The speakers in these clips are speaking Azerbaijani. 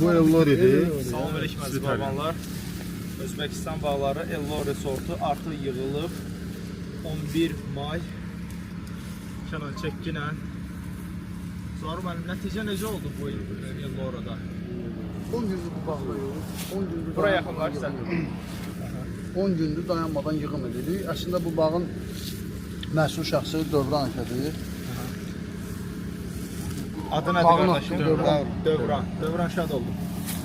Bu Ellori'dir. Salamünaleyküm əziz bağbanlar. Özbəkistan bağları Ellori sortu artıq yığılıb. 11 may Kənan çəkkinə. Sonra mənim nəticə necə oldu bu Ellori'da? 10 gündür bu bağda yox. 10 gündür. Buraya yaxınlaşsan. 10 gündür dayanmadan yığım edirik. Əslində bu bağın məsul şəxsi Dövran Əfədir. Adı nədir qardaşım? Dövran. Dövran şad oldu.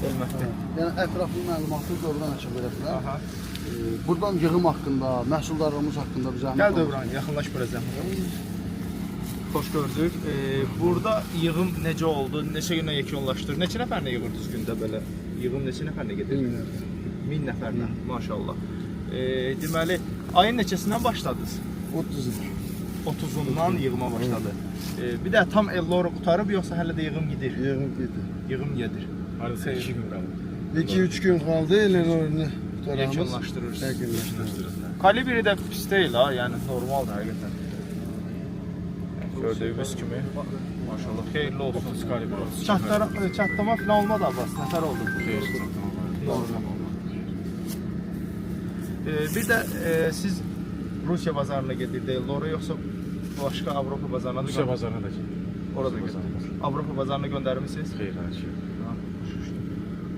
Ölməkdə. Yəni ətraflı məlumatı Dövran Əfə verəcəklər. Buradan yığım haqqında, məhsuldarlığımız haqqında bizə Gəl Dövran, yaxınlaş biraz. Xoş gördük. Burada yığım necə oldu? Neçə günə yekunlaşdır? Neçə nəfərlə yığırdınız gündə belə? Yığım neçə nəfərlə gedir? 1000 nəfərlə. Maşallah. Deməli, ayın neçəsindən başladınız? 30'undan yığıma başladı. Bir də tam Ellori qutarıb yoxsa hələ də yığım gedir? yığım gedir. Yığım gedir. Hardasa 2 gün qaldı. 2-3 gün qaldı Ellori'ni qutarağımız. Yekunlaşdırırsınız. Kalibri də pis deyil ha, yəni normaldır həqiqətən. Gördüyümüz kimi. Maşallah, xeyirli olsun. Çatlama falan olmadı Abbas, nətər oldu? Normal. Bir də siz Rusiya bazarına gedirdi Ellori yoxsa başqa Avropa bazarına da Rusiya bazarına da gedir. Orada gedir. Avropa bazarına göndərmisiniz? Xeyr, hər şey.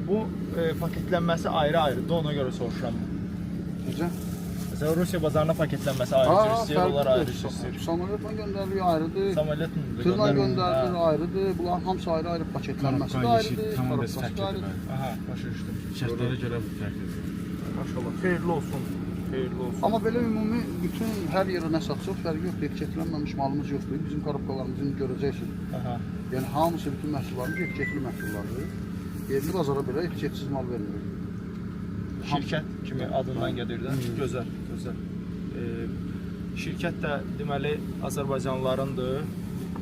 Bu paketlənməsi ayrı-ayrıdır, ona görə soruşuram. Necə? Mesela Rusiya bazarına paketlənməsi ayrıdır, istəyirlər ayrıdır. Samolyotla göndəriliyor ayrıdır. Samolyotla Tırla göndərilir ayrıdır. Bunların hamısı ayrı-ayrı paketlənməsi də ayrıdır. Komandası Korobkası da ayrıdır. Aha, başa düşdüm. Şərtlərə görə bu fərqlidir. Maşallah, xeyirli olsun. Xeyirli olsun. Amma belə ümumi bütün hər yerə nə satsaq fərqi yoxdur. Etiketlənməmiş malımız yoxdur. Bizim korobkalarımızı görəcəksiniz. Aha. Yəni hamısı bütün məhsullarımız etiketli məhsullardır. Yerli bazara belə etiketsiz mal vermirik. Şirkət kimi adından gedir də. Gözəl, gözəl. Şirkət də deməli Azərbaycanlılarındır.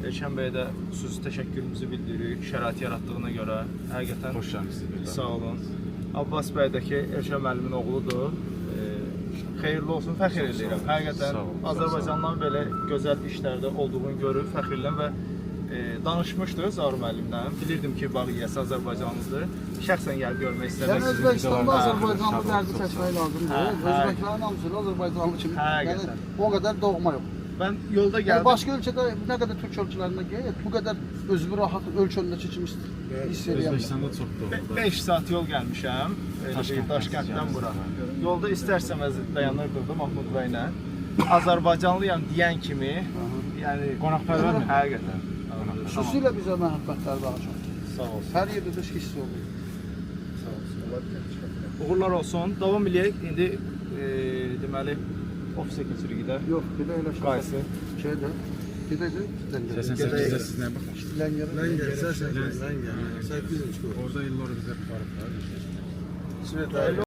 Elşən bəyə də xüsusi təşəkkürümüzü bildiririk şərait yaratdığına görə. Həqiqətən Xoş gəlmisiniz. sağ olun. Abbas bəy də ki, Elşən müəllimin oğludur. Xeyirli olsun, fəxr edirəm. Həqiqətən Azərbaycanlıların belə gözəl işlərdə olduğunu görüb, fəxr edirəm və danışmışdıq Zaur müəllimlə. Bilirdim ki, bağ yiyəsi Azərbaycanlıdır. Şəxsən gəlib görmək istədim. Yəni Özbəkistanda Azərbaycanlı dərdi çəkmək lazımdır. Özbəklərin hamısı Azərbaycanlı kimi. Yəni o qədər doğma yox. Mən yolda Yəni gəldim. başqa ölkədə nə qədər türk ölkələrində gəlir, bu qədər özünü rahat ölkəndə keçirmişdir. Hiss edirəm. Özbəkistanda çox doğru. 5 saat yol gəlmişəm. Daşkənddən bura. Yolda istərsəməz dayanırdım Mahmud bəylə. Azərbaycanlıyam deyən kimi, yəni Qonaqpərvərmi? Həqiqətən. Xüsusilə bizə məhəbbətlər daha çox. Sağ olsun. Hər yerdə də hiss olur. Sağ olsun. Uğurlar olsun. Davam eləyək. İndi deməli ofisə keçirik də. Yox, bir də elə Qaysı. Şeydə, gedəcək. Səsən 8-də siz nə baxmışsınız? Ləngər. Orada illər bizə aparıb. Sveta.